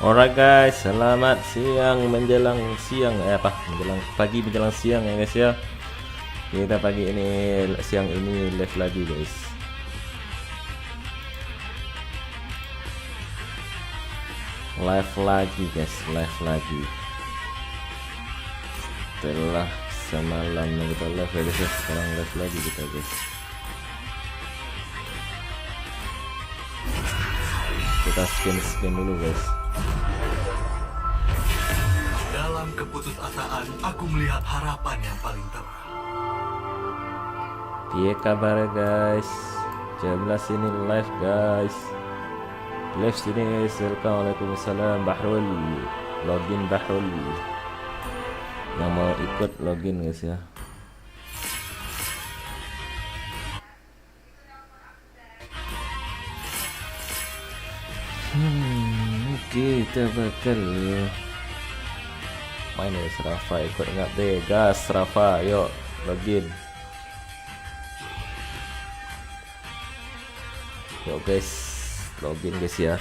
Alright guys, selamat siang menjelang siang menjelang pagi menjelang siang ya guys ya. Kita pagi ini siang ini live lagi guys. Live lagi guys, live lagi. Setelah semalam kita live ya guys ya, sekarang live lagi kita guys. Kita scan dulu guys. Dalam keputusasaan, aku melihat harapan yang paling terang. Piye kabar guys? 11 ini live guys. Live sini guys. Waalaikumsalam Bahrul. Login Bahrul. Yang mau ikut login guys ya. Kita bakal main ya Rafa, ikut ingat deh gas Rafa, yuk login. Yuk guys, login guys ya.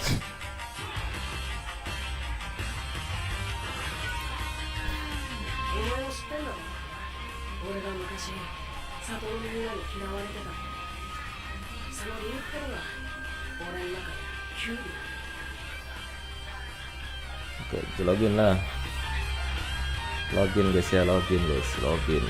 オケー、login lah. Login guys ya, login guys, login.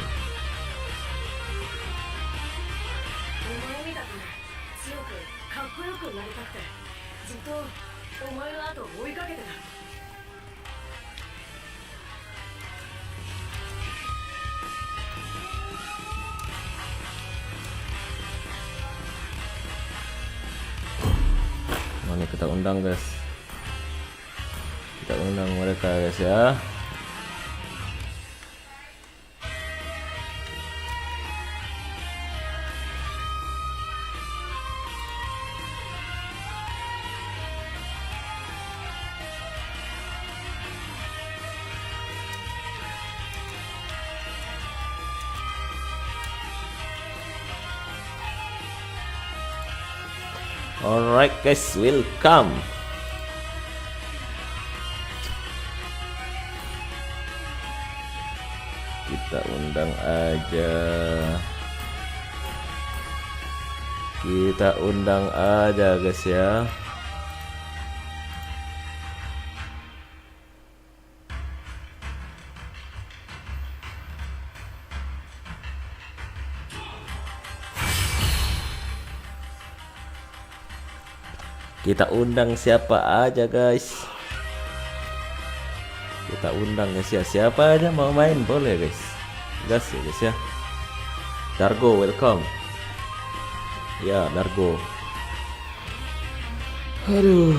Ini kita undang guys. Kita undang mereka guys ya. Alright guys, welcome. Kita undang aja. Kita undang aja guys ya. Kita undang siapa aja guys. Kita undang guys ya, siapa aja mau main boleh guys. Gas ya guys ya. Dargo welcome. Ya Dargo. Aduh.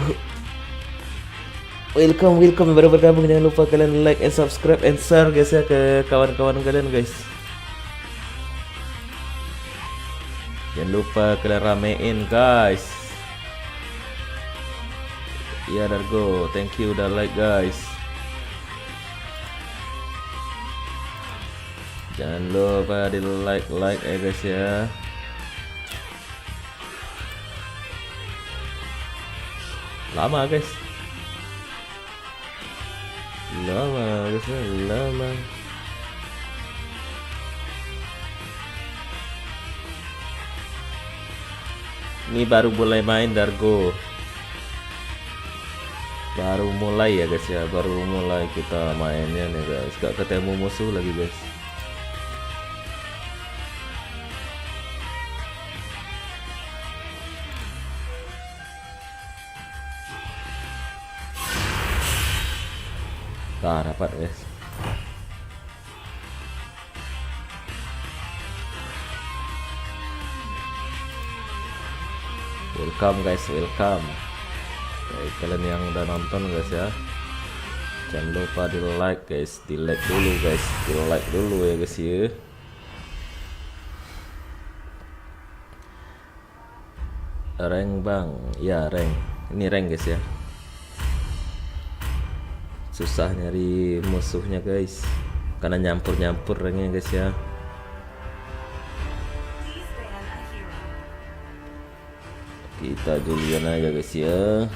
Welcome yang baru bergabung, jangan lupa kalian like and subscribe and share guys ya ke kawan-kawan kalian guys. Jangan lupa kalian ramein guys. Ya Dargo, thank you udah like guys. Jangan lupa di like ya guys ya. Lama guys. Lama guys ya, lama. Ini baru mulai main Dargo. Baru mulai ya guys ya, baru mulai kita mainnya nih guys. Gak ketemu musuh lagi guys. Dapat guys. Welcome guys, welcome. Baik, kalian yang udah nonton guys ya, jangan lupa di like guys, di like dulu guys, di like dulu ya guys ya. Rank bang, ya rank, ini rank guys ya. Susah nyari musuhnya guys, karena nyampur ranknya guys ya. Kita Julian aja guys ya.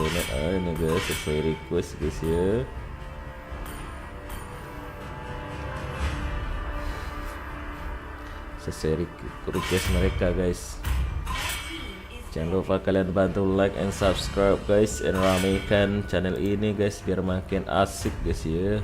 donat ini guys, sesuai request guys ya. Sesuai request mereka guys. Jangan lupa kalian bantu like and subscribe guys, and ramaikan channel ini guys biar makin asik guys ya.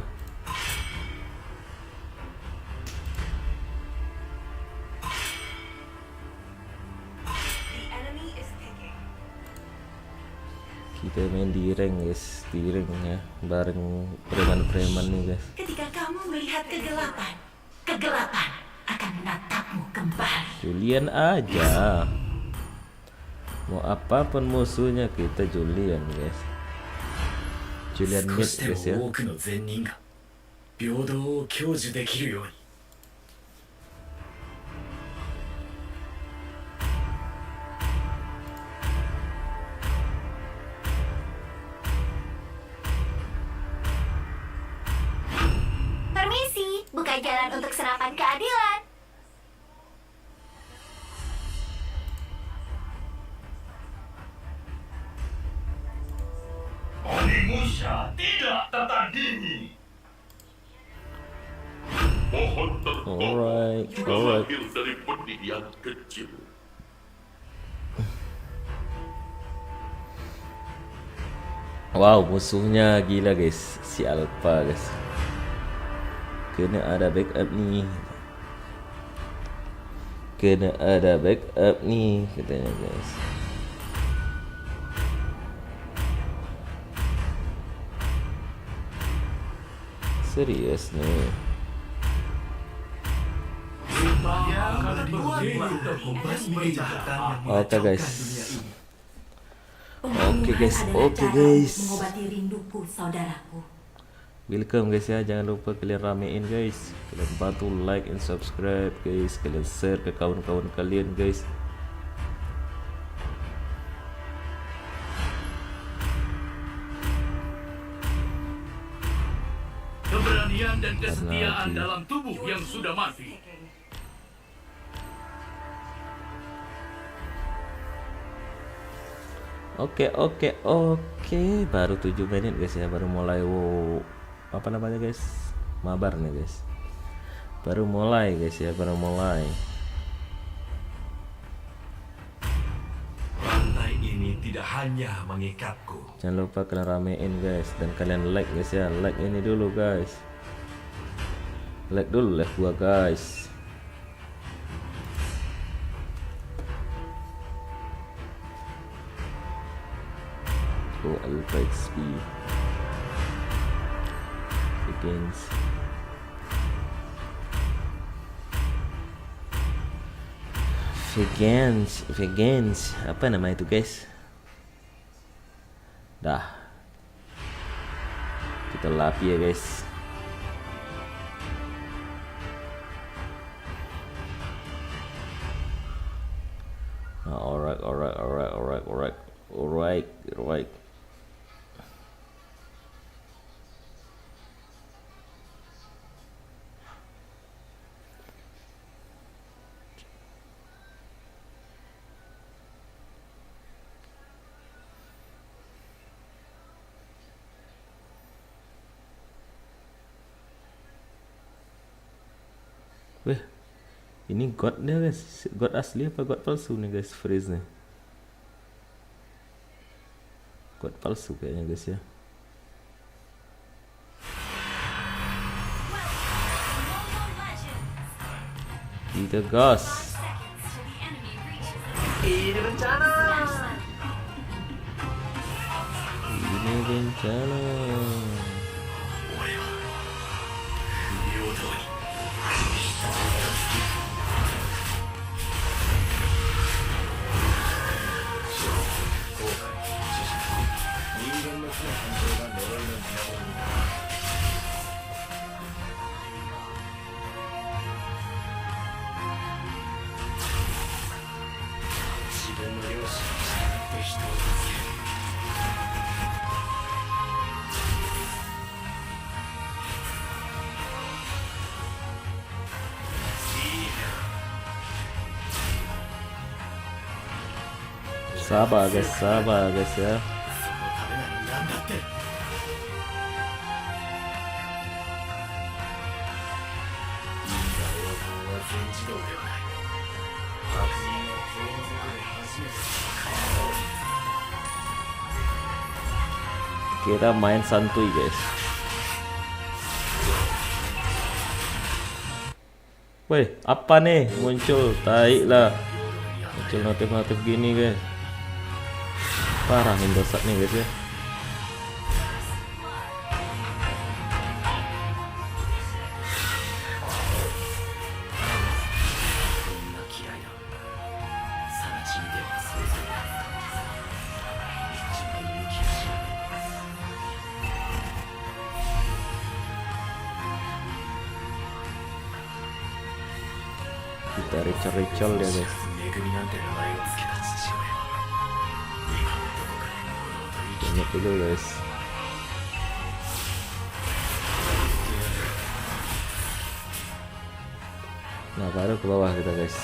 Kita main di rank guys, di rank ya, bareng preman-preman nih guys. Ketika kamu melihat kegelapan, kegelapan akan menatapmu kembali. Julian aja. Mau apapun musuhnya kita Julian guys. Julian mid guys ya. 多くの善人が平等を享受できるように Permisi, buka jalan untuk serapan keadilan. Onimusha tidak tertandingi. Mohon tertolong Alright, juga alright. lahir dari benih yang kecil. Wow, musuhnya gila guys, si Alpha guys. Kena ada backup nih. Kena ada backup nih katanya guys. Serius nih. Oke guys. Oke guys, oke guys. Mengobati rinduku, saudaraku. Welcome guys ya, jangan lupa kalian ramein guys. Kalian bantu like and subscribe guys. Kalian share ke kawan-kawan kalian guys. Keberanian dan Lagi. kesetiaan dalam tubuh yang sudah mati. Oke, baru 7 menit guys ya, baru mulai apa namanya guys, mabar nih guys, baru mulai guys ya, baru mulai. Rantai ini tidak hanya mengikatku. Jangan lupa kalian ramein guys, dan kalian like guys ya, like ini dulu guys, like dulu live gua guys. Alpha XP Vegans apa nama itu guys? Dah kita lapi ya guys. Alright. Weh, ini godnya guys, god asli apa god palsu nih guys, freeze nih. God palsu kayaknya guys ya. Kita gas. Ini bencana. Sabar guys ya. Kita main santuy guys. Woi, apa nih muncul? Tai lah. Muncul notif-notif gini guys. Parah Indosat nih guys ya. Kita ricol-ricol ya guys. 恵みなんて名前をつけた父親、今のどこかで堂々と生き Banyak dulu guys. Nah baru ke bawah kita guys.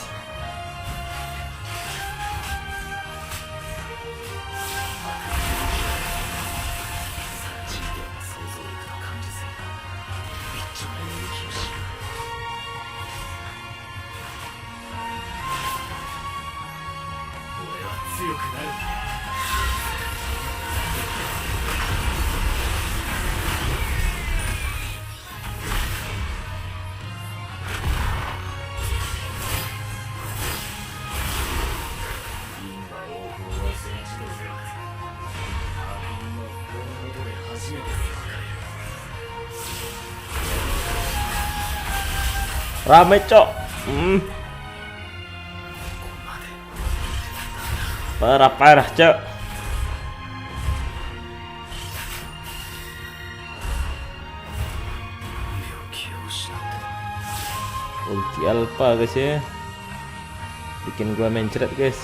Rame cok. Parah cok. Ulti alpha guys ya. Bikin gua mencret guys.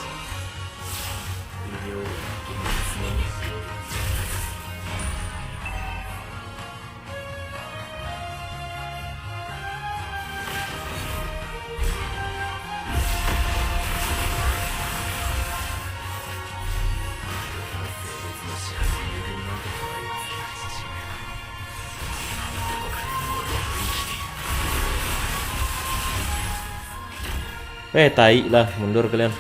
Tai lah, mundur kalian.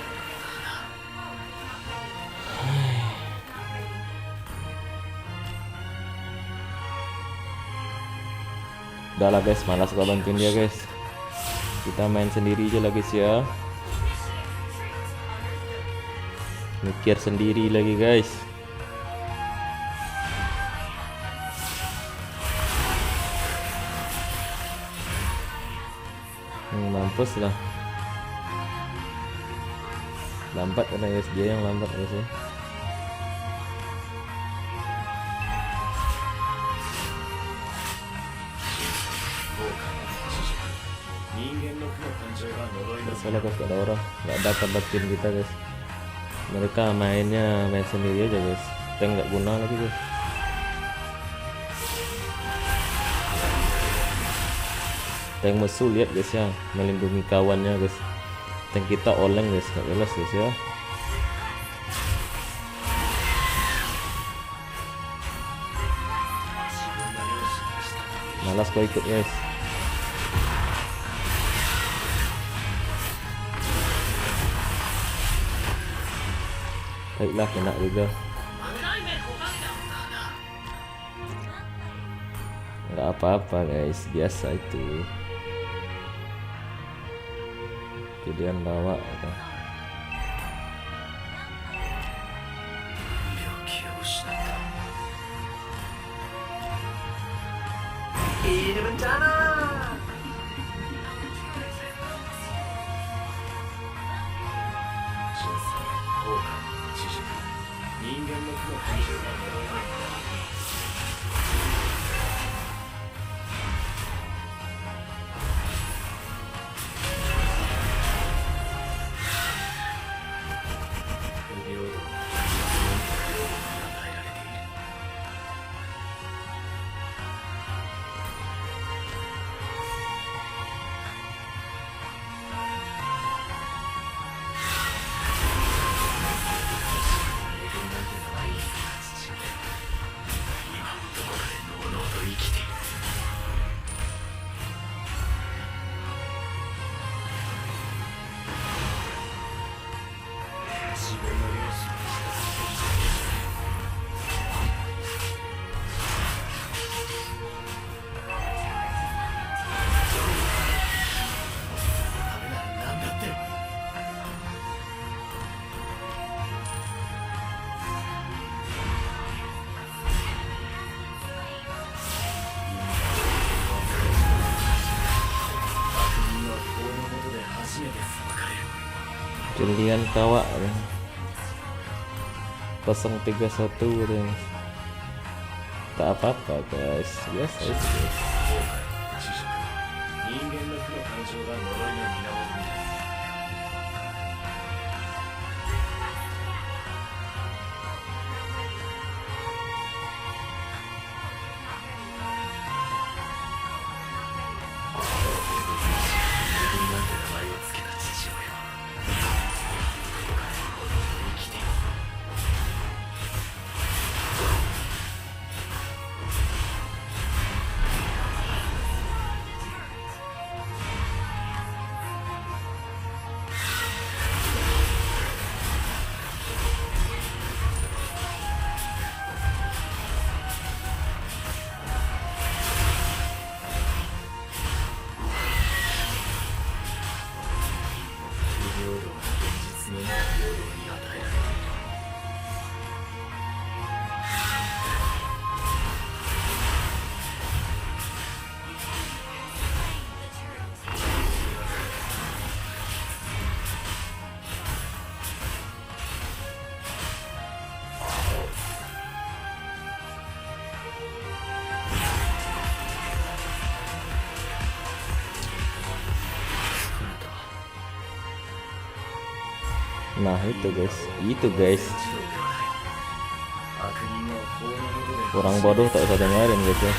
Udah lah guys, malas gua bantuin dia guys. Kita main sendiri aja lah guys ya. Mikir sendiri lagi guys. Mampus lah. Lambat karena guys, dia yang lambat guys ya. Salah guys, ada orang nggak dapat tim kita guys. Mereka main sendiri aja guys. Tank nggak guna lagi guys. Tank musuh lihat guys ya, melindungi kawannya guys. Tank kita oleng guys, gak jelas guys ya. Malas gua ikut guys. Baiklah, kena juga. Nggak apa-apa guys, biasa itu. Pilihan bawa atau Ini bencana. Berlian Kawak 031 katanya. Tak apa-apa guys, biasa aja. 知識人間の負の感情が呪いの源です。自分なんて名前を付けた父親はどこかで生きている。不平等な現実のみが平等に与えられている。Nah itu guys, 悪人は法の下で orang bodoh tak usah dengerin guys ya.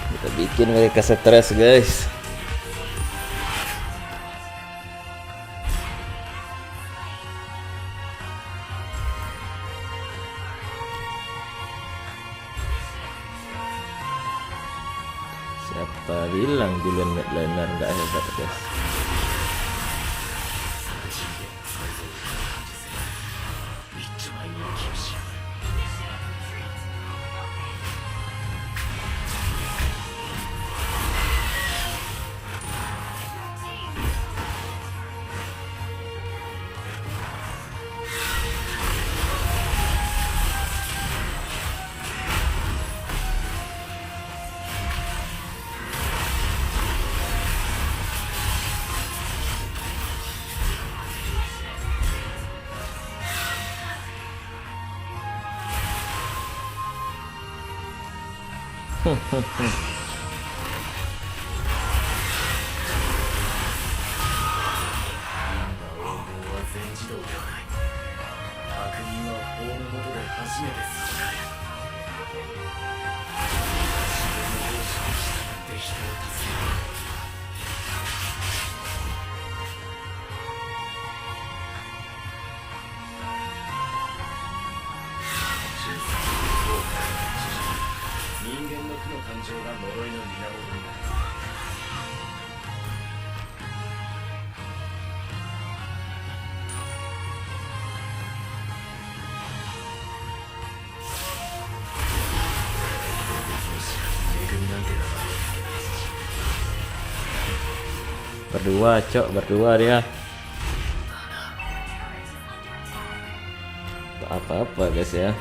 Kita bikin mereka stres guys. Siapa bilang Julian Midliner nggak hebat guys? 全自動ではない。確認は法の下で初めてする。自分の方針に従って人を助ける。人間の負の感情が呪いの源になる。Berdua, cok, berdua dia. Tak apa-apa guys ya.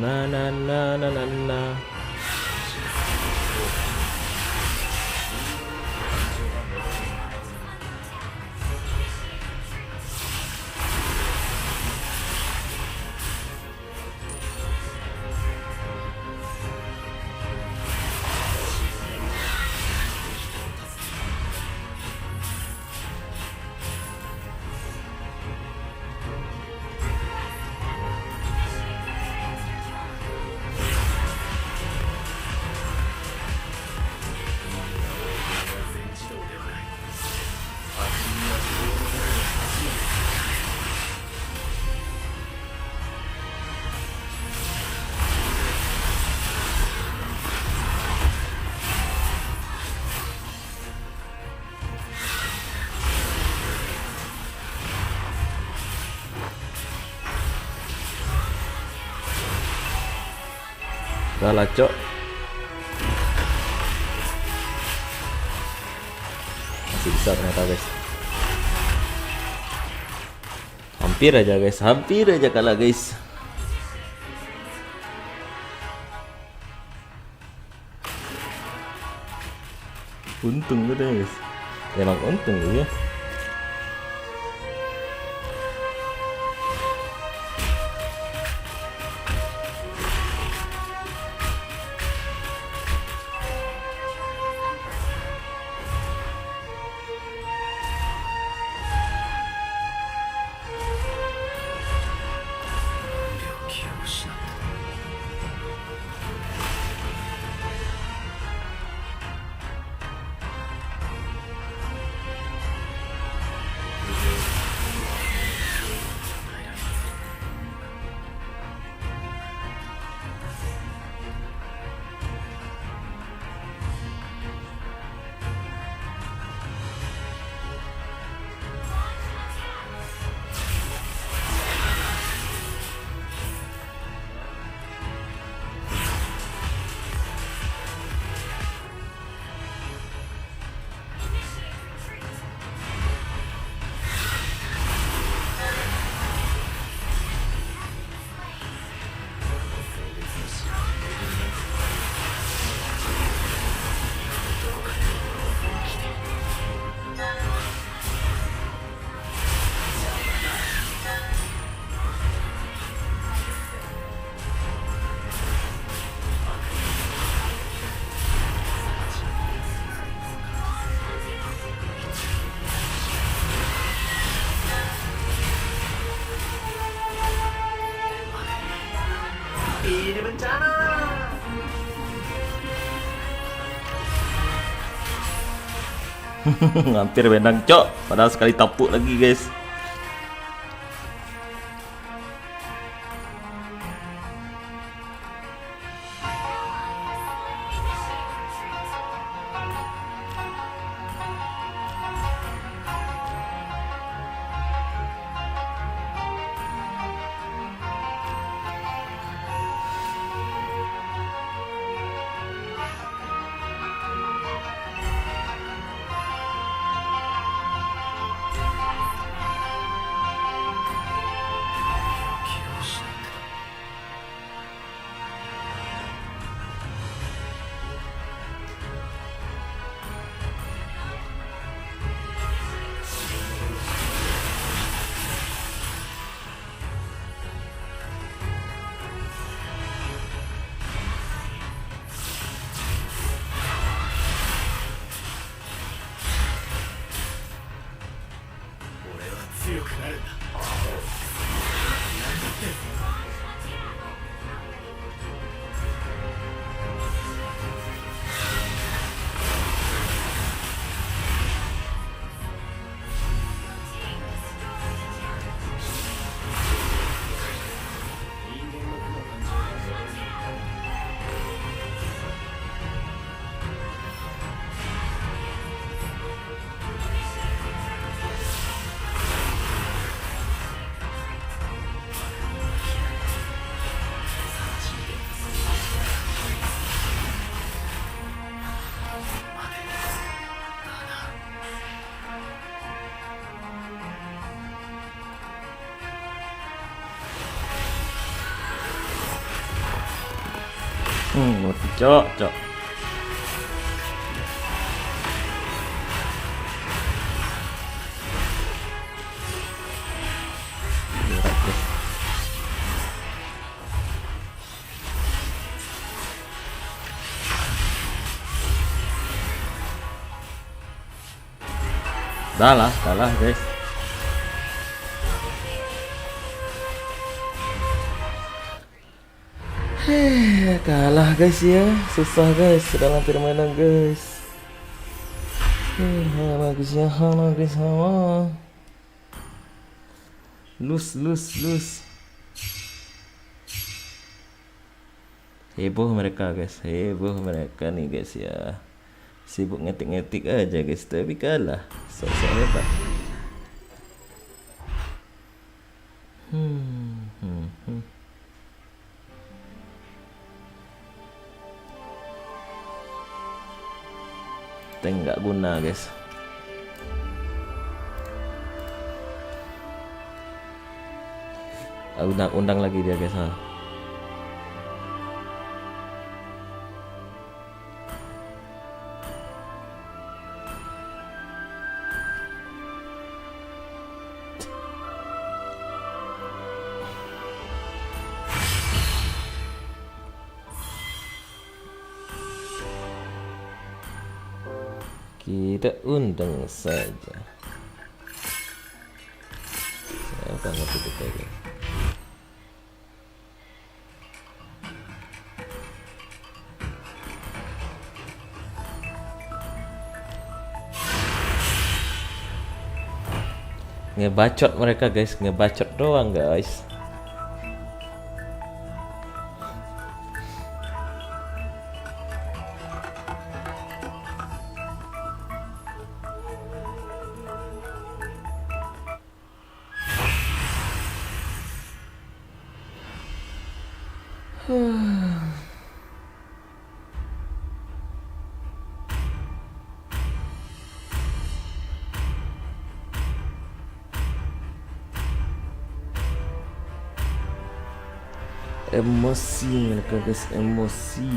Na na na na na na. Udah lah cok, masih bisa ternyata guys. Hampir aja kalah guys. Untung gitu ya guys, emang untung gitu ya. Ini bencana. Hampir benang cok, padahal sekali tapuk lagi guys. Mati cok, cok. Dah lah guys. Kalah guys ya, susah guys dalam permainan guys. Bagus ya, bagus sama. Lose. Heboh mereka guys, heboh mereka nih guys ya. Sibuk ngetik-ngetik aja guys, tapi kalah. Sok-sok hebat. Tank nggak guna guys. Undang lagi dia guys. Kita undang saja. Siapa ngerti kita guys? Ngebacot mereka guys, ngebacot doang guys. Emosi mereka guys, emosi.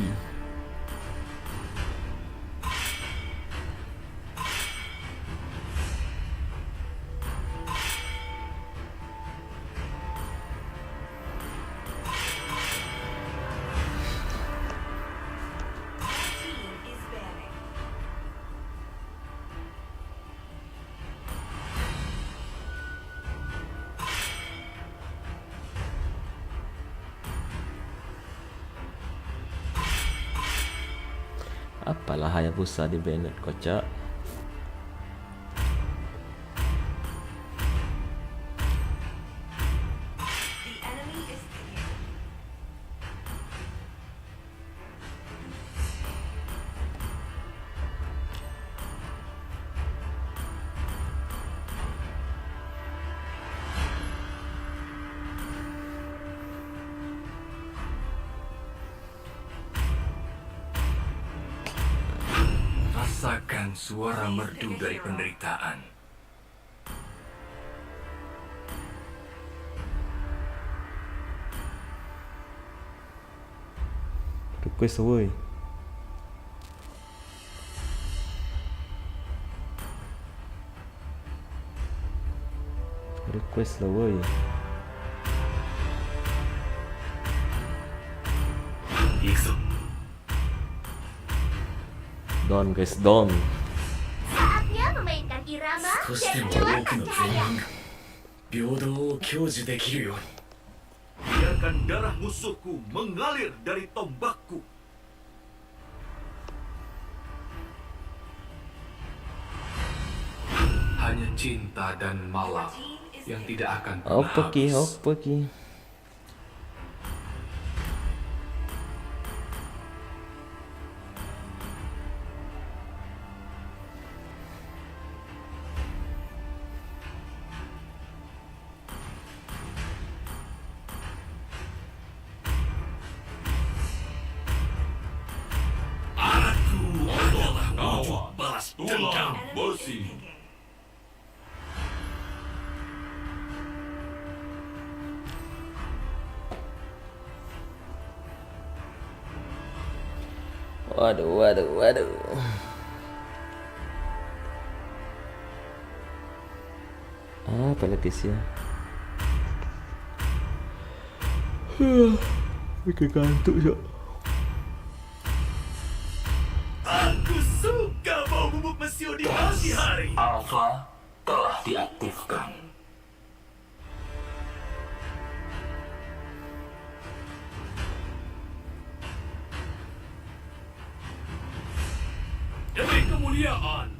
Apalah Hayabusa di Bennett kocak. Rasakan suara merdu dari penderitaan. Request woi. Request lah woi. Ikso. Don guys, don. Saatnya memainkan irama 少しで dan も多くの全員が平等を享受できるように。 Biarkan darah musuhku mengalir dari tombakku. Hanya cinta dan malam yang tidak akan pernah Apa ki? habis. Apa ki? Aku adalah wujud balas dendam besi. Waduh, waduh, waduh. Apa lagi sih ya? Bikin kantuk Cok. Aku suka bau bubuk mesio di pagi hari. Alpha telah diaktifkan. Demi kemuliaan.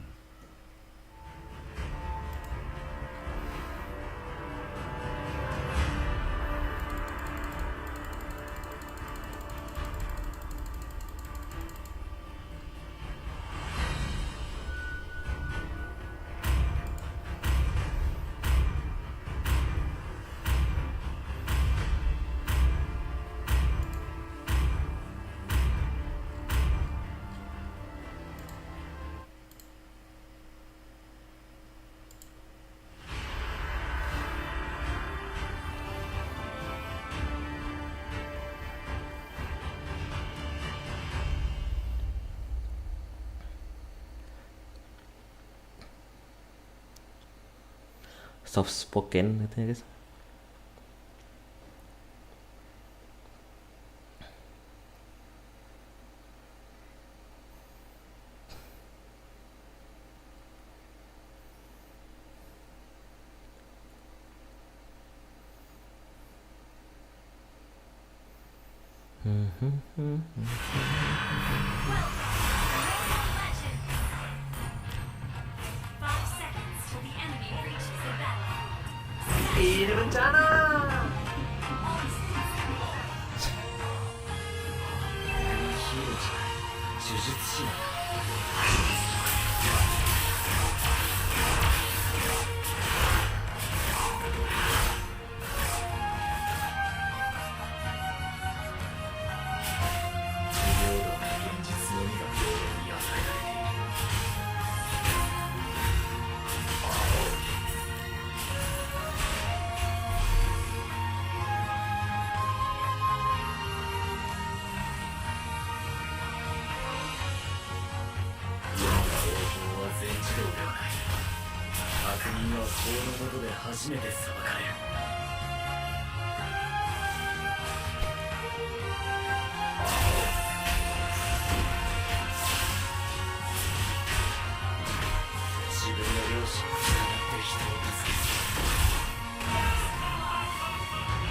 Soft spoken katanya guys. Ini bencana.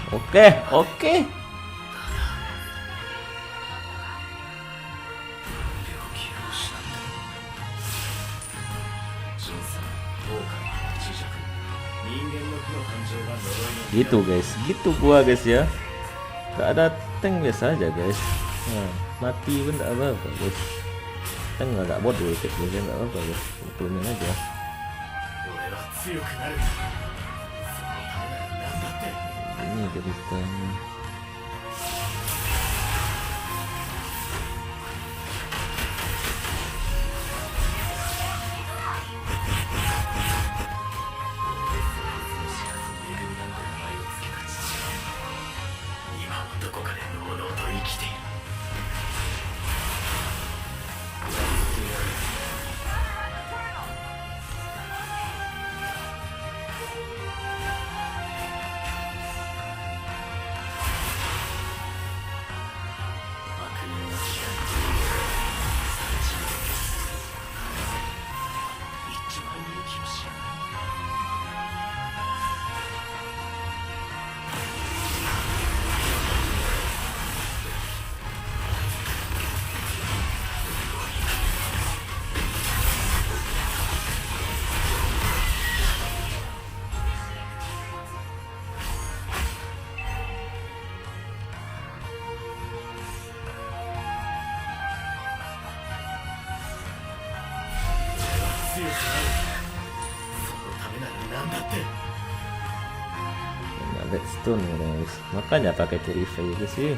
Oke, oke. Gitu guys, gitu gua guys ya. Gak ada tank biasa aja guys. Nah, mati pun gak apa-apa guys. Tank agak bodoh kayak gini gak apa-apa guys. Maklumin aja. 俺は強くなる。そのためなら何だって。 Ini ceritanya. Redstone guys, makanya pakai purify guys sih.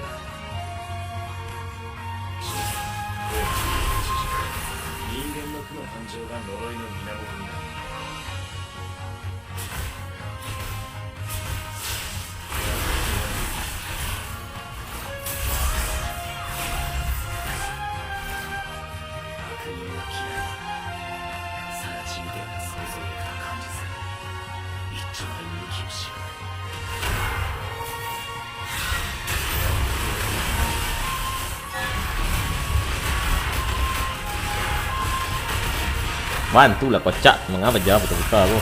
Mantulah kocak, mengapa jawab betul-betul aku.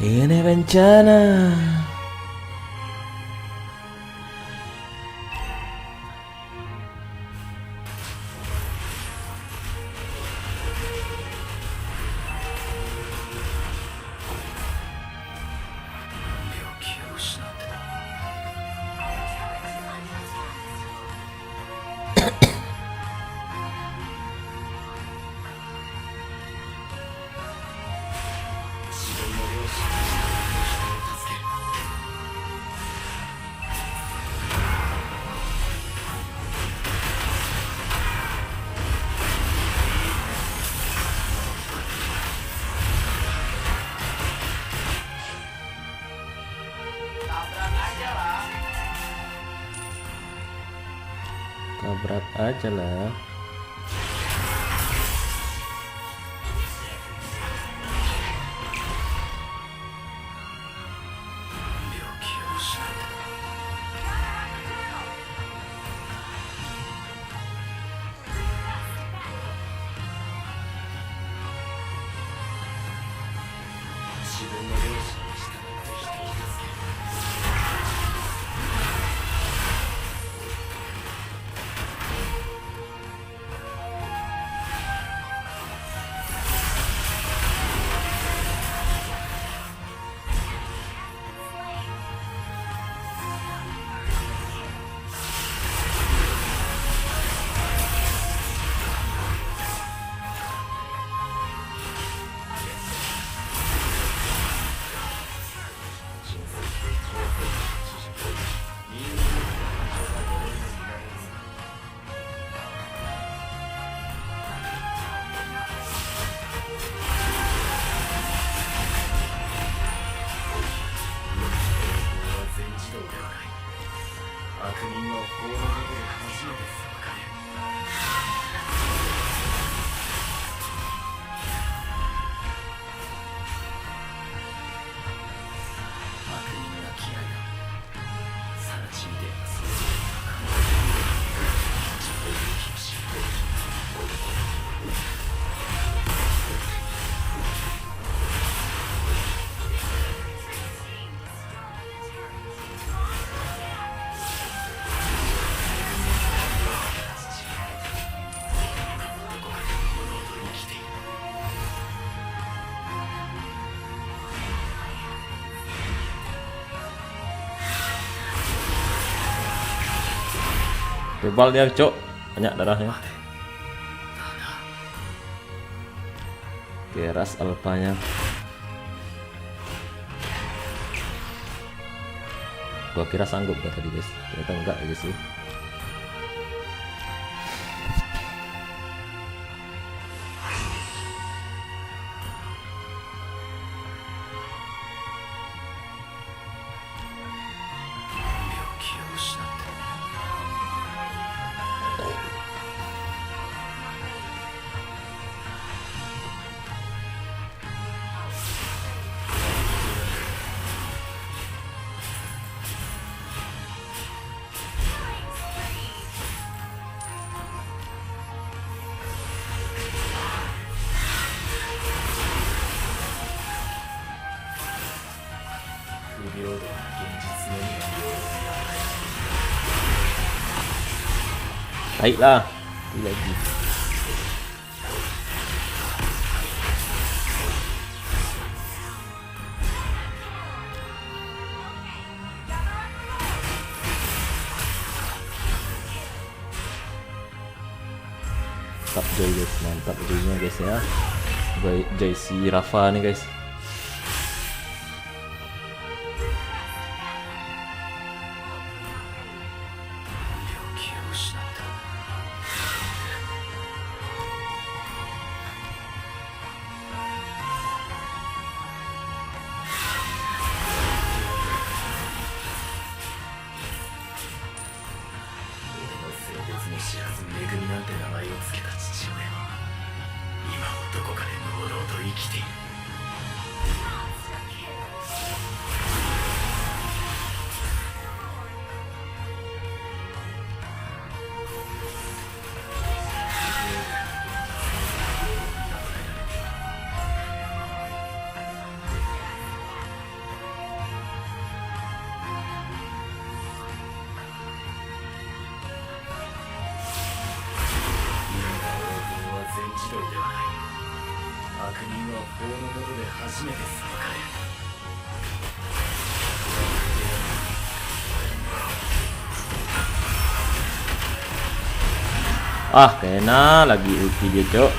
Ini bencana. berat aja lah. Tebal dia, cok. Banyak darahnya. Keras alpanya. Gua kira sanggup gak tadi guys, ternyata enggak guys sih. Baiklah, lagi. Mantap Joy guys, mantap Joynya guys ya. Joy si Rafa nih guys. Ah, kena lagi ulti dia, cok.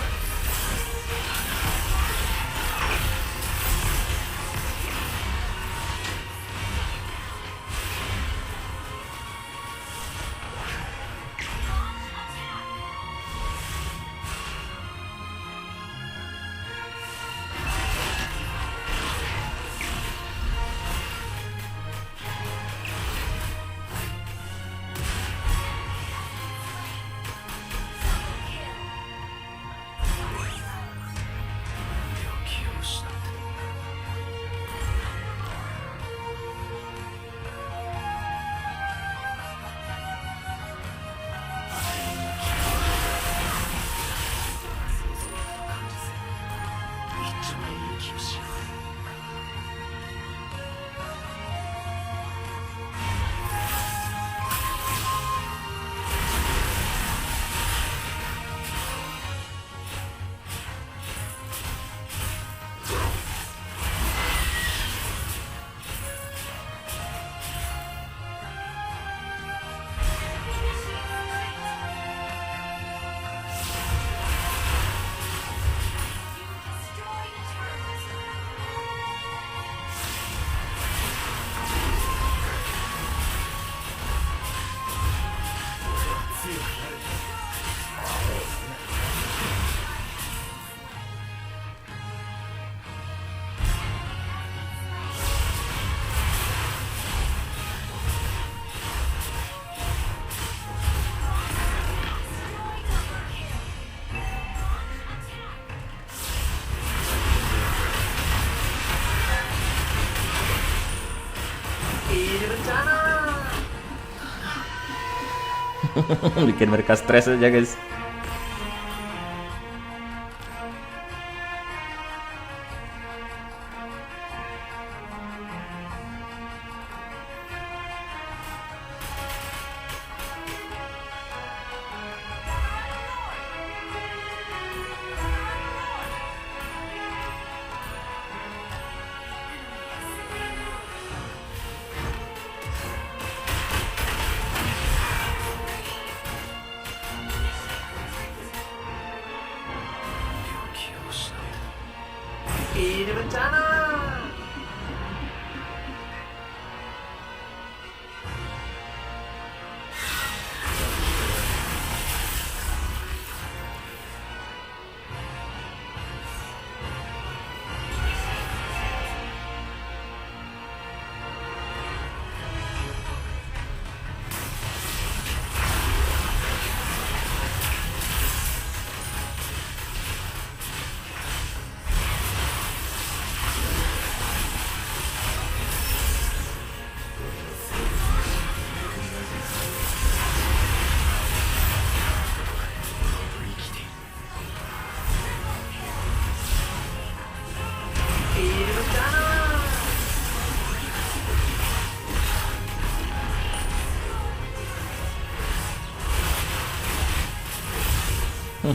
Bikin mereka stres aja guys.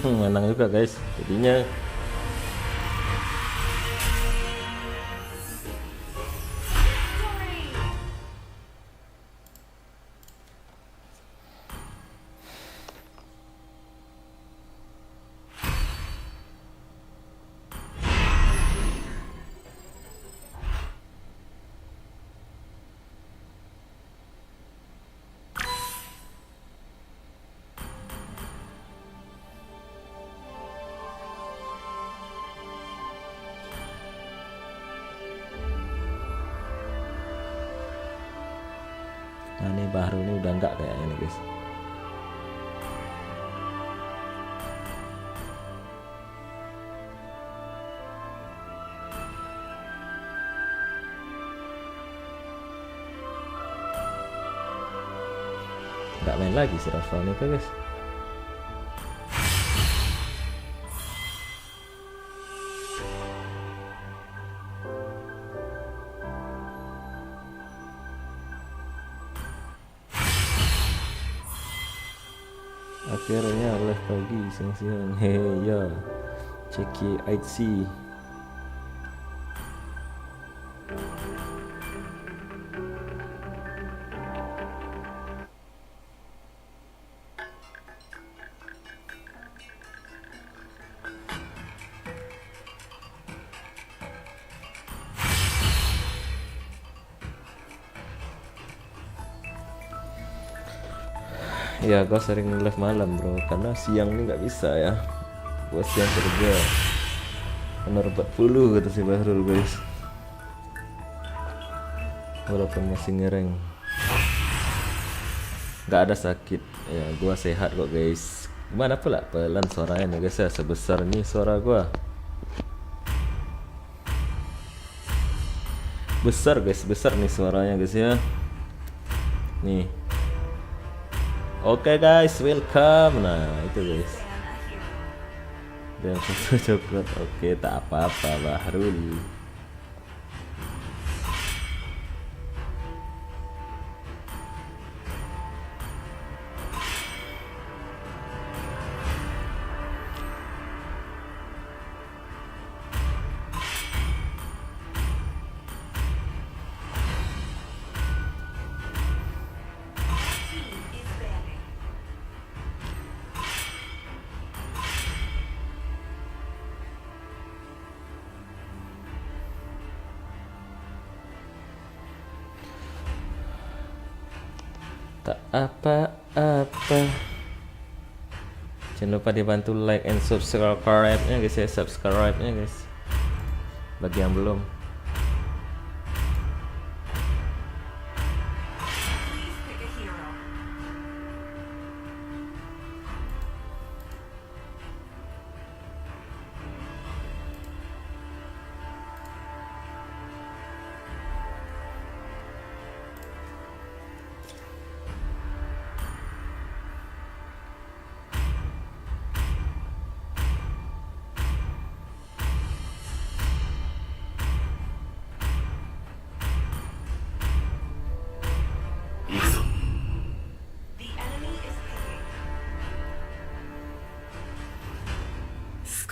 Menang juga guys jadinya. Nah ini Bahrul ini udah enggak kayaknya nih guys. Nggak main lagi si Rafael nih guys. Akhirnya live pagi siang-siang. Hey ya, Ceki IC. Ya gue sering live malam bro, karena siang ini nggak bisa ya, gue siang kerja. Honor 40 kata si Bahrul guys, walaupun masih ngereng. Nggak ada sakit ya, gue sehat kok guys. Gimana pula pelan suaranya nih guys ya, sebesar ini suara gue. Besar guys, besar nih suaranya guys ya. Nih. Oke guys, welcome. Nah itu guys, dan susu coklat. Oke, tak apa-apa Bahrul. Tak apa-apa. Jangan lupa dibantu like and subscribe-nya guys ya, subscribe-nya guys. Bagi yang belum.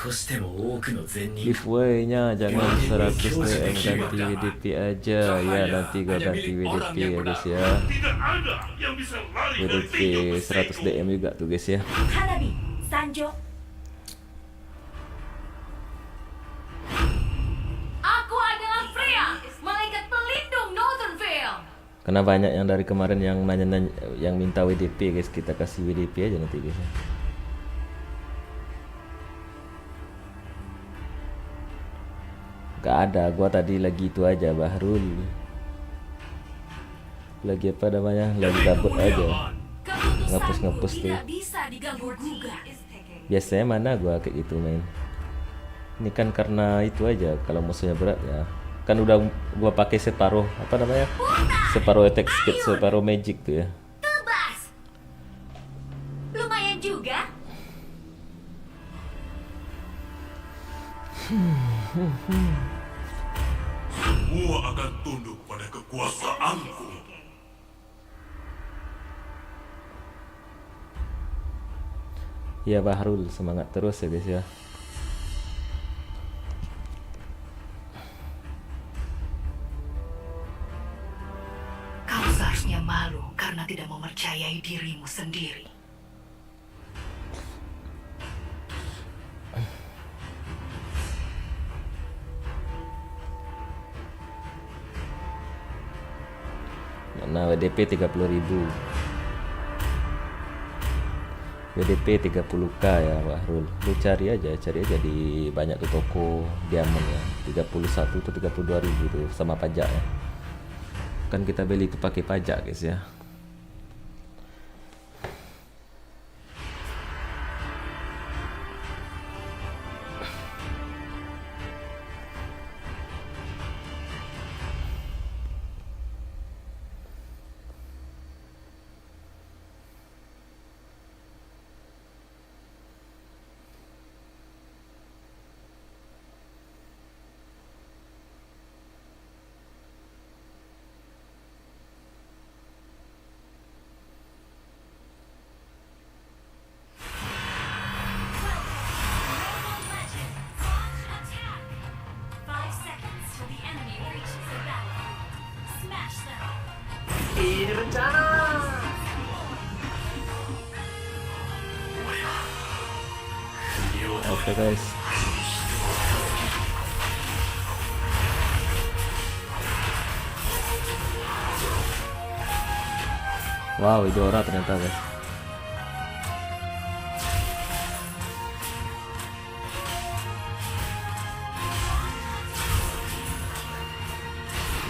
少しでも多くの善人 Giveaway-nya jangan 100 DM ganti WDP aja ya, nanti gua ganti WDP ya guys ya. Tidak ada yang bisa lari dari WDP tinju 100 DM juga tuh guys ya. Hanabi, Sanjo. Aku adalah Freya, malaikat pelindung Northern Vale. Karena banyak yang dari kemarin yang nanya-nanya yang minta WDP guys, kita kasih WDP aja nanti guys ya. Gak ada, gua tadi lagi itu aja Bahrul. Lagi apa namanya? Lagi gabut aja. Keputusanmu Ngapus-ngapus tuh. tidak bisa diganggu gugat. Biasanya mana gua kayak gitu main. Ini kan karena itu aja, kalau musuhnya berat ya. Kan udah gua pakai separuh apa namanya? Separuh attack speed, separuh magic tuh ya. Tebas. Lumayan juga. Semua akan tunduk pada kekuasaanku. Ya Bahrul, semangat terus ya guys ya. Kau seharusnya malu karena tidak mempercayai dirimu sendiri. Mana WDP 30.000. WDP 30k ya Bahrul. Lu cari aja di banyak tuh toko diamond ya. 31 tuh 32.000 tuh sama pajak ya. Kan kita beli itu pakai pajak guys ya. Oke guys. Wow, Idora ternyata guys.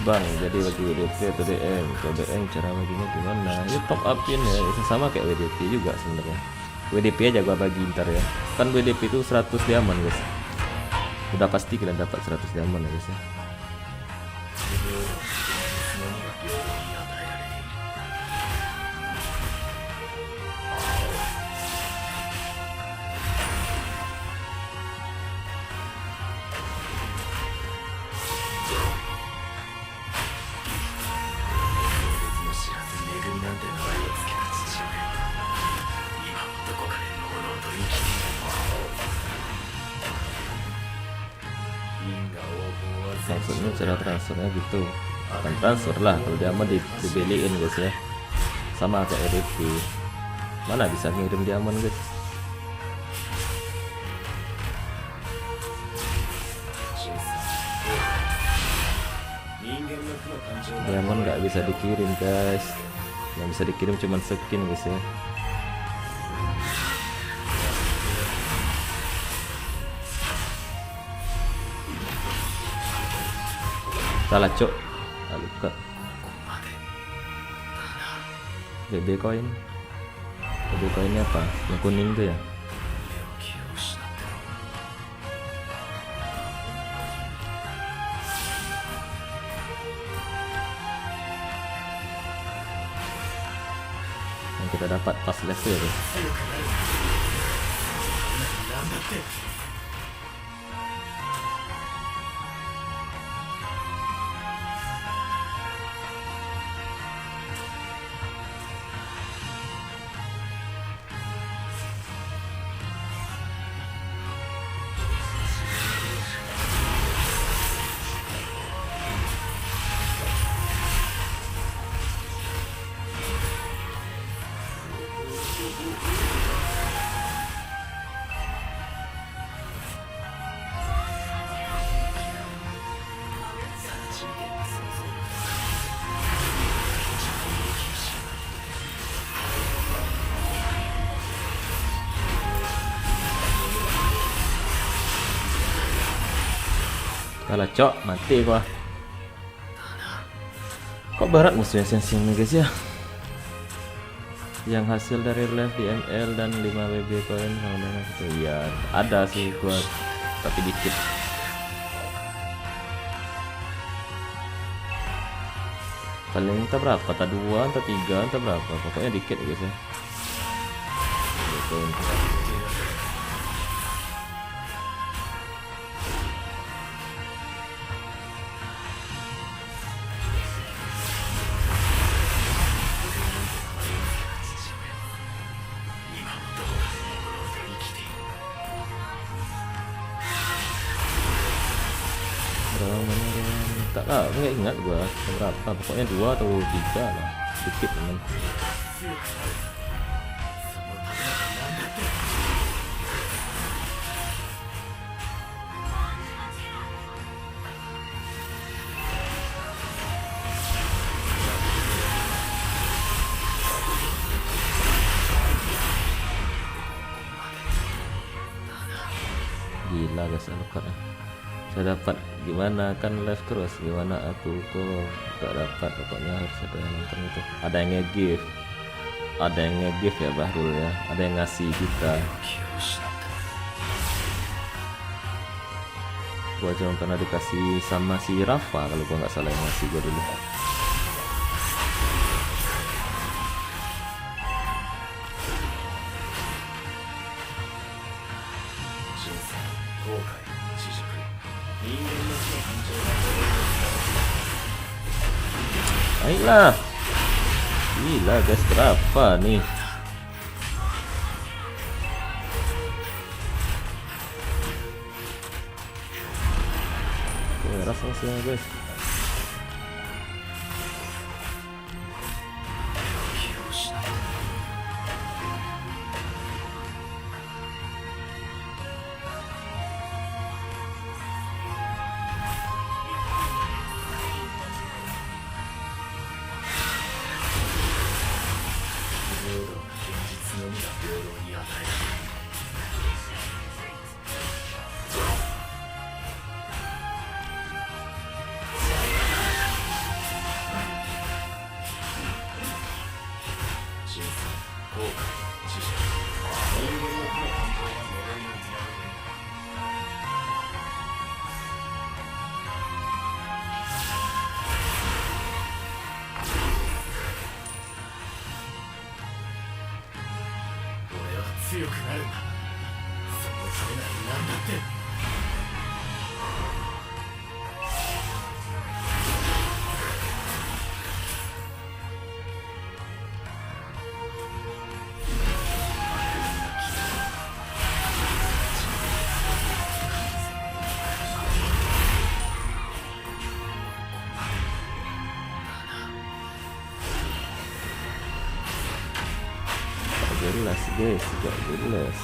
Bang, jadi bagi WDP atau DM, kalau DM cara baginya gimana? Ya top upin ya, sama kayak WDP juga sebenarnya. WDP aja gua bagi ntar ya. Kan WDP itu 100 diamond guys. Udah pasti kalian dapat 100 diamond ya guys ya. Maksudnya cara transfernya gitu, akan transfer lah kalau diamond dibeliin guys ya, sama kayak WDP. Mana bisa ngirim diamond guys. Diamond nggak bisa dikirim guys, yang bisa dikirim cuman skin guys ya. Salah cok, luka. BB coin coinnya apa? Yang kuning tuh ya. Yang kita dapat pas level ya guys. Alah cok, mati gua. Kok barat musuhnya Sensing nih guys ya? Yang hasil dari live di ML dan 5 WB koin sama dengan itu. Iya, ada sih gua, tapi dikit. Paling entah berapa, entah 2, entah 3, entah berapa. Pokoknya dikit guys ya. Gitu. Tak lah, nggak ingat gua berapa, pokoknya 2 atau 3 lah, dikit teman. Gila guys, alokatnya. Saya dapat gimana kan live terus, gimana aku kok gak dapat. Pokoknya harus ada yang nonton itu. Ada yang nge-give, ada yang nge-give ya Bahrul ya, ada yang ngasih kita. Gua cuma pernah dikasih sama si Rafa kalau gua nggak salah, yang ngasih gua dulu. Ayolah, gila guys, berapa nih? Rasa langsung guys. Jelas guys, tidak jelas.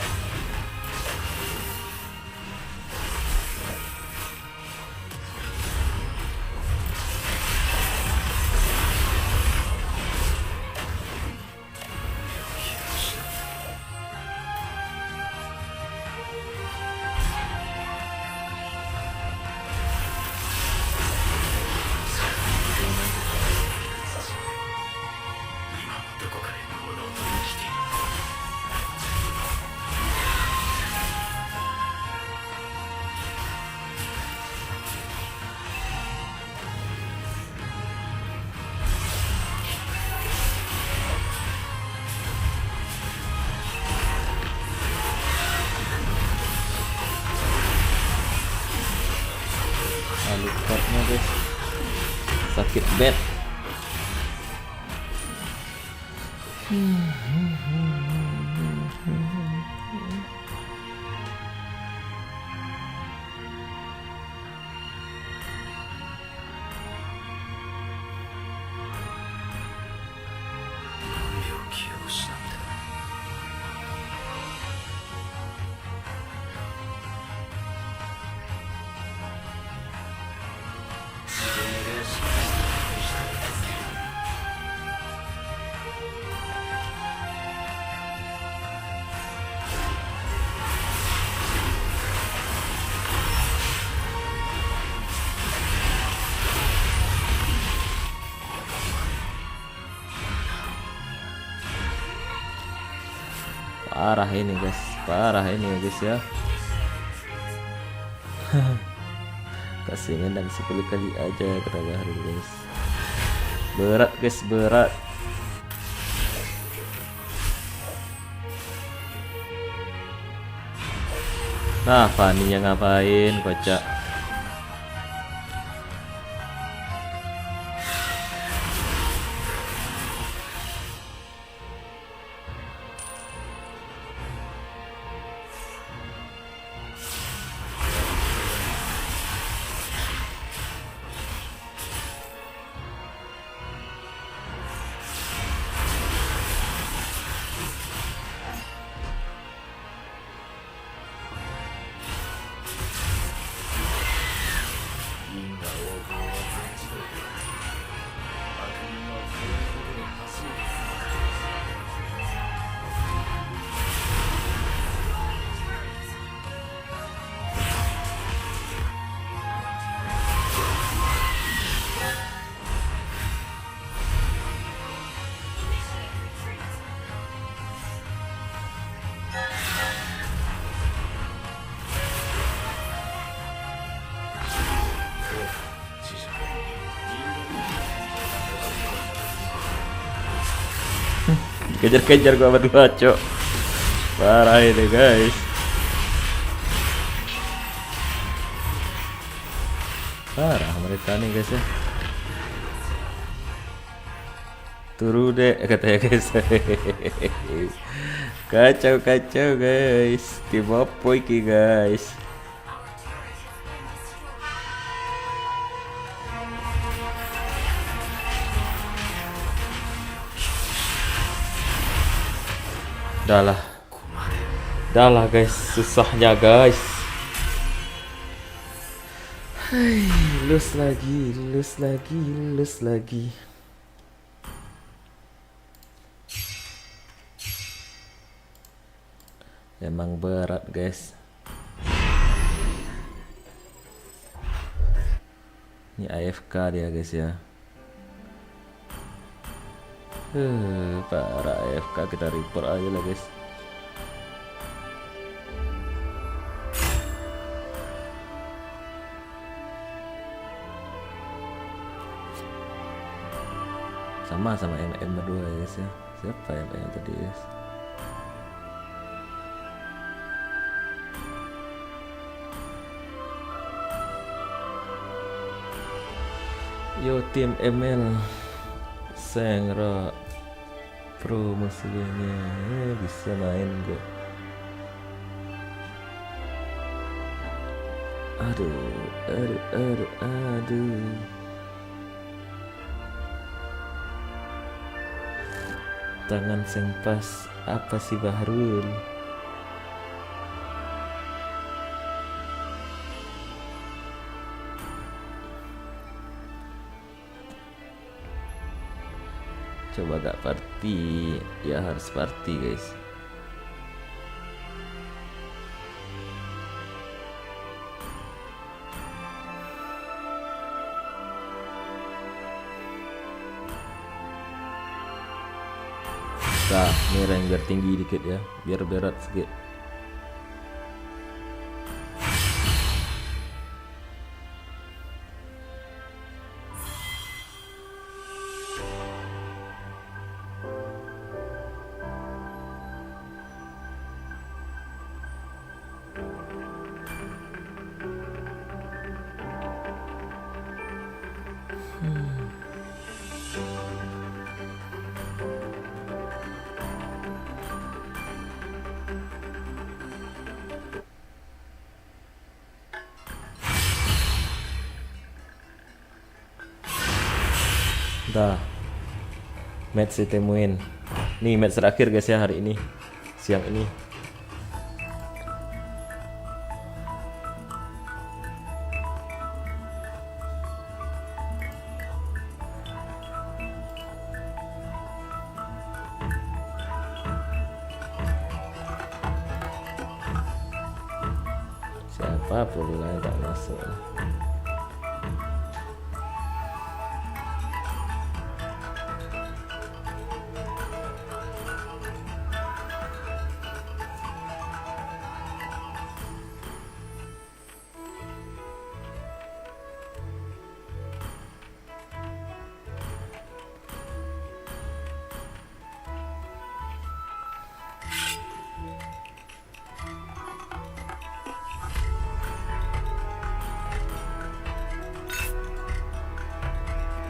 Lukanya guys, sakit bed. Parah ini guys, parah ini ya guys ya. Kasih menang 10 kali aja kata Bahrul guys. Berat guys, berat. Nah, Fanny yang ngapain kocak? Kejar-kejar gua berdua, cok. Parah ini guys. Parah mereka nih guys ya. Turu deh katanya guys. Kacau guys. Tim apa iki guys? Dah lah guys, susahnya guys. Hai, lose lagi. Emang berat guys. Ini AFK dia guys ya. Para AFK, kita report aja lah guys. Sama MM berdua ya guys ya. Siapa MM tadi guys? Yo tim ML Sengra Pro musuhnya bisa main gak? Aduh. Tangan sing pas apa sih Bahrul? Coba gak party, ya harus party guys. Nah, ini rank biar tinggi dikit ya, biar berat sedikit. Dah, match ditemuin. Nih match terakhir guys ya hari ini, siang ini. Siapa pula yang tak masuk?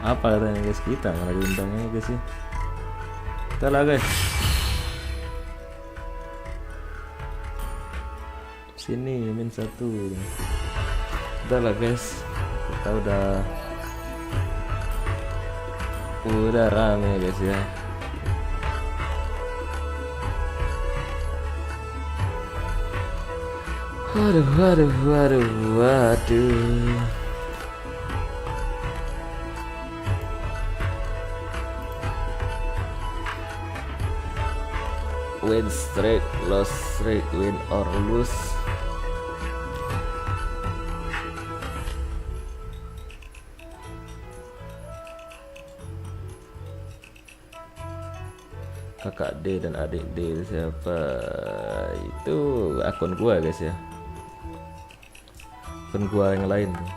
Apa katanya guys, kita malah diuntungnya guys ya. Kita lah guys. Sini min 1. Udah lah guys. Kita udah rame guys ya. Waduh. Win straight, loss straight, win or lose. Kakak D dan adik D siapa? Itu akun gua guys ya. Akun gua yang lain tuh.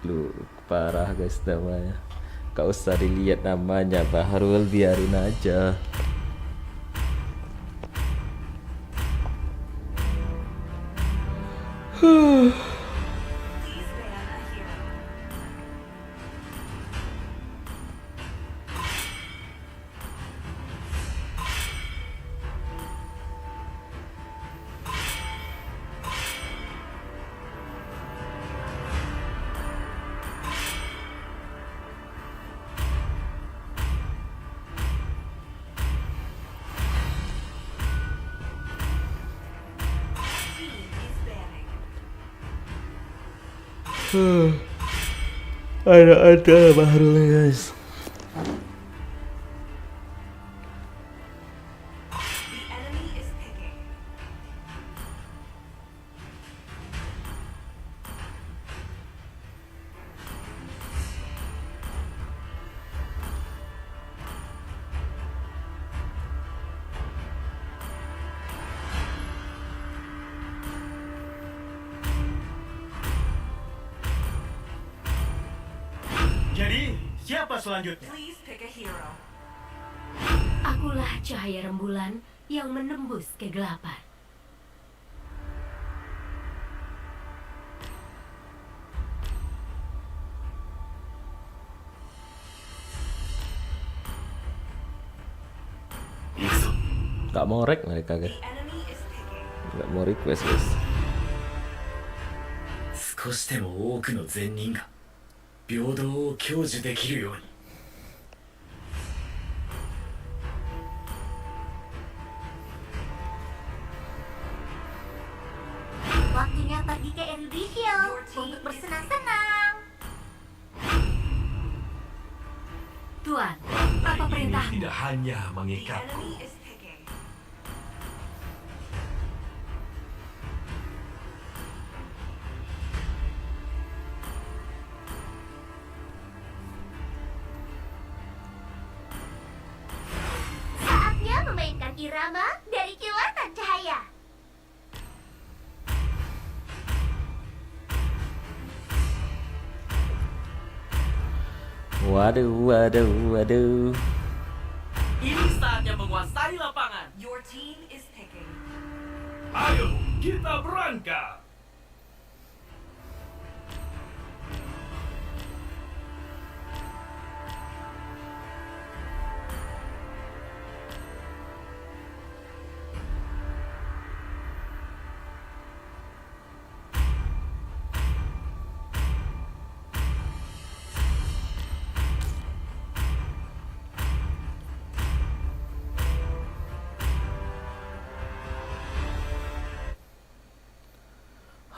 Lu parah guys namanya. Gak usah dilihat namanya, Bahrul, biarin aja. Ada Bahrulnya guys. Jadi, siapa selanjutnya? Please pick a hero. Akulah cahaya rembulan yang menembus kegelapan. Gak mau rek mereka guys. Gak mau request guys. 少しでも多くの善人が平等を享受できるように。 Waktunya pergi ke Erudicio untuk bersenang-senang. Tuan, Rantai apa ini perintah? tidak hanya mengikatku. Saatnya memainkan irama dari kilatan cahaya. Waduh. Ini saatnya menguasai lapangan. Your team is picking. Ayo, kita berangkat.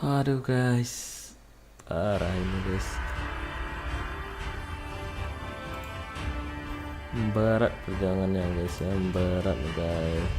Aduh guys, parah ini guys. Berat perjuangannya guys ya, berat guys.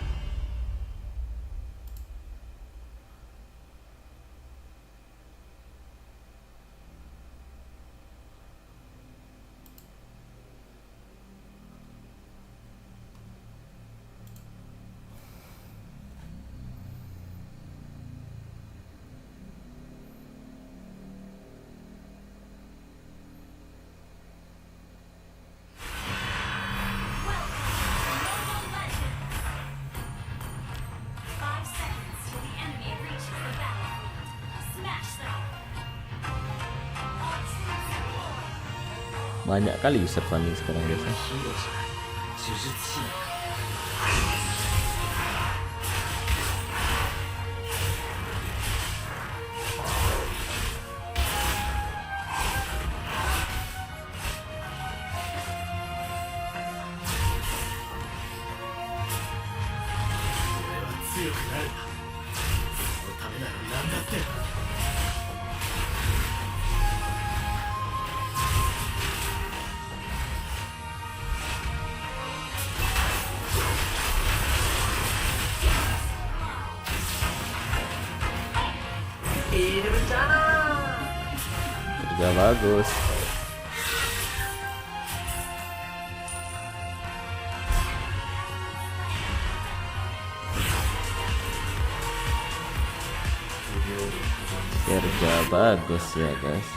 Banyak kali user funding sekarang guys ya. 呪術師なんか 俺は強くなるんだ。そのためなら何だって。 Kerja bagus. Kerja bagus ya guys.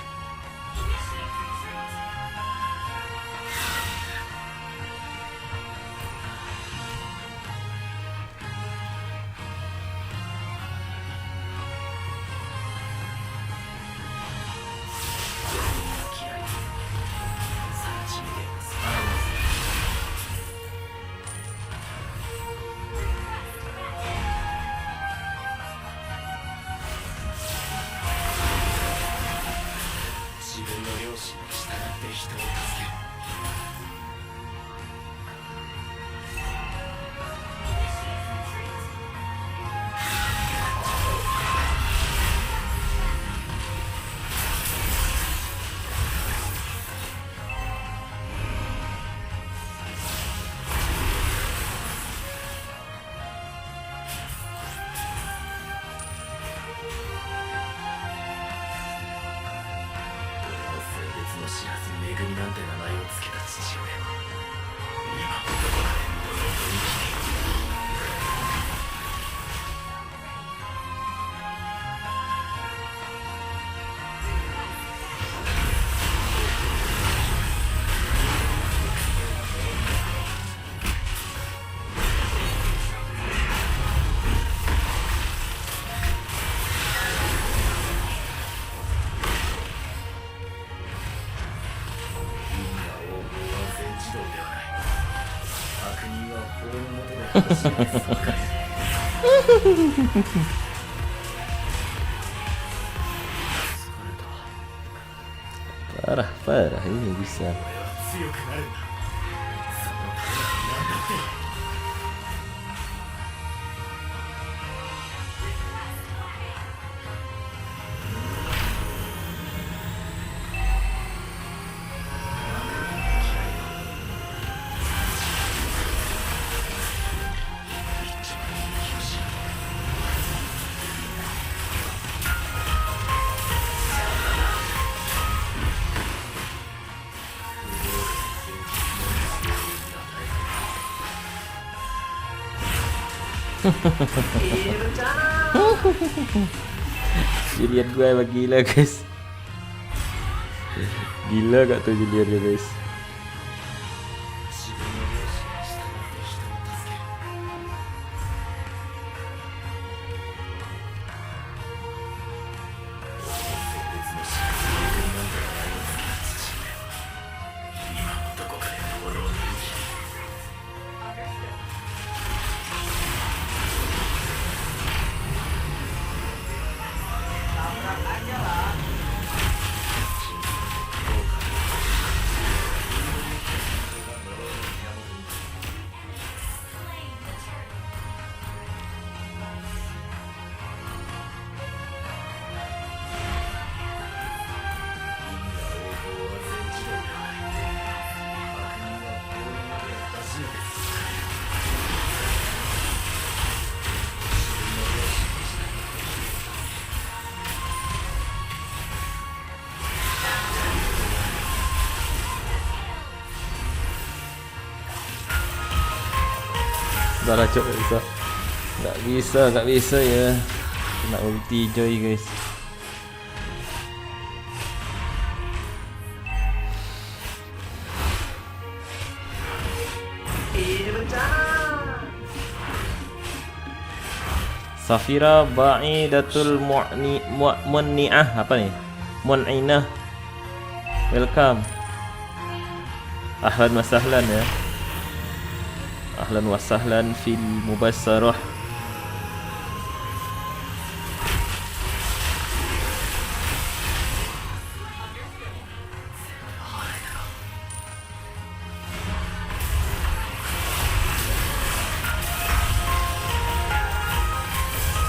Parah ini bisa. Julian gue emang gila guys. Gila gak tuh Julian ya guys. Dah lah cok, tak bisa. Tak bisa ya. Nak ulti Joy guys. Safira Ba'idatul Munni'ah. Apa nih? Mun'inah. Welcome. Ahlan wa sahlan ya. Ahlan wa sahlan fil mubassarah.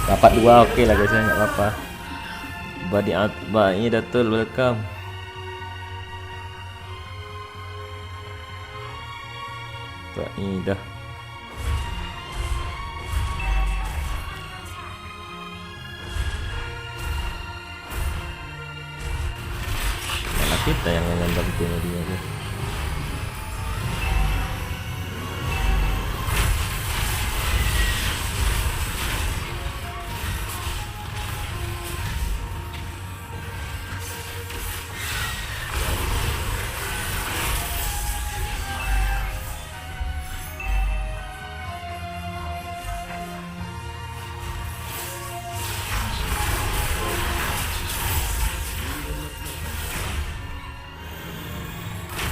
Dapat 2 okey lah guys ya, enggak apa-apa. Ba'idatul welcome. Ba'idah. Malah kita yang ngendam tim dia guys.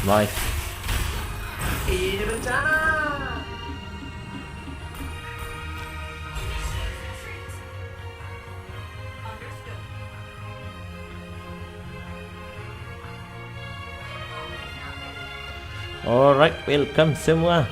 Nice. Alright, welcome semua.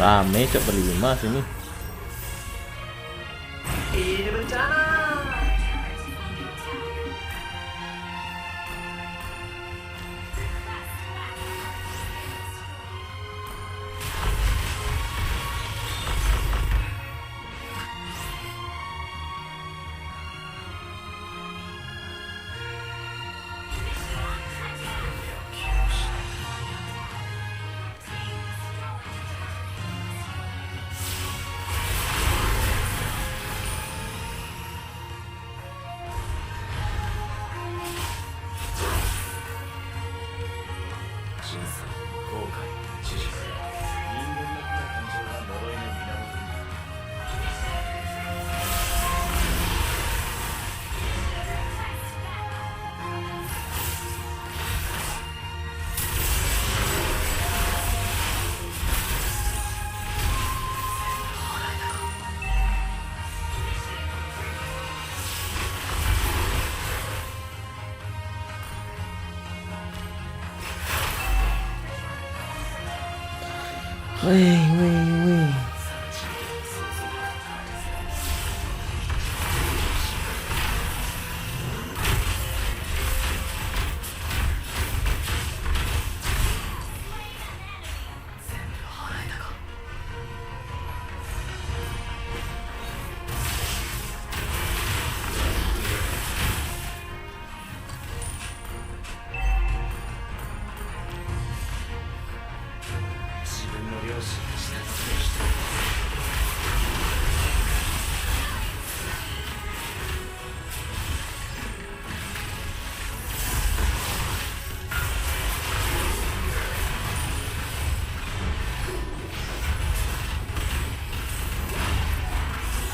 Rame cok, berlima sini. Wih, wih, wih.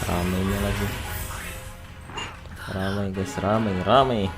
Ramainya lagi. Ramai guys, ramai.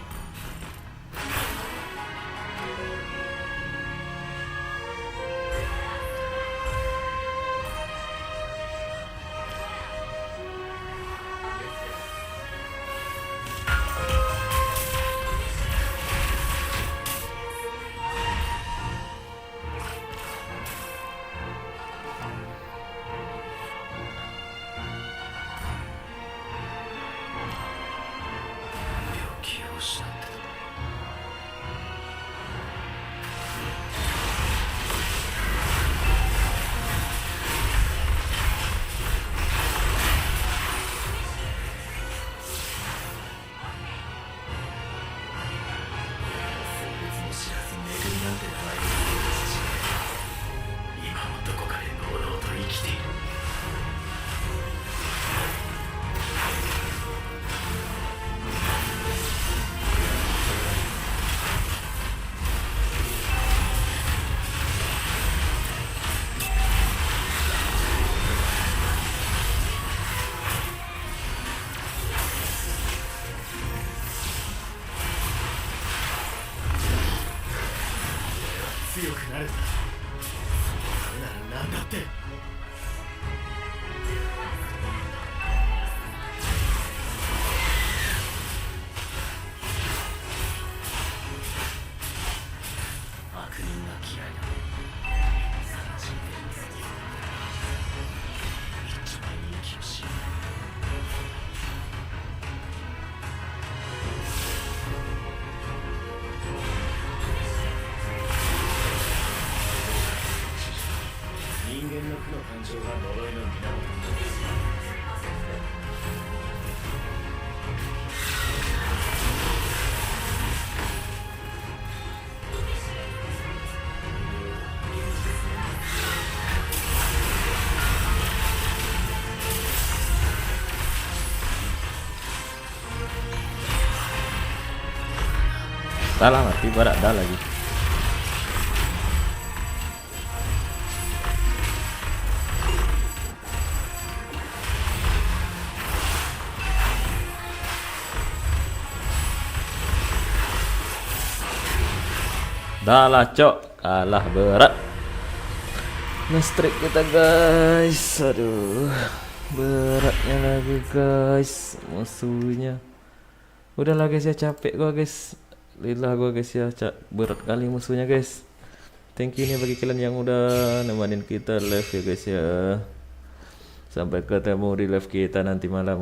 Salah mati barak dah lagi. Dah lah cok, kalah berat. Nge-streak kita guys. Aduh, beratnya lagi guys musuhnya. Udahlah guys ya, capek gua guys. Lillah gua guys ya, berat kali musuhnya guys. Thank you nih bagi kalian yang udah nemenin kita live ya guys ya. Sampai ketemu di live kita nanti malam.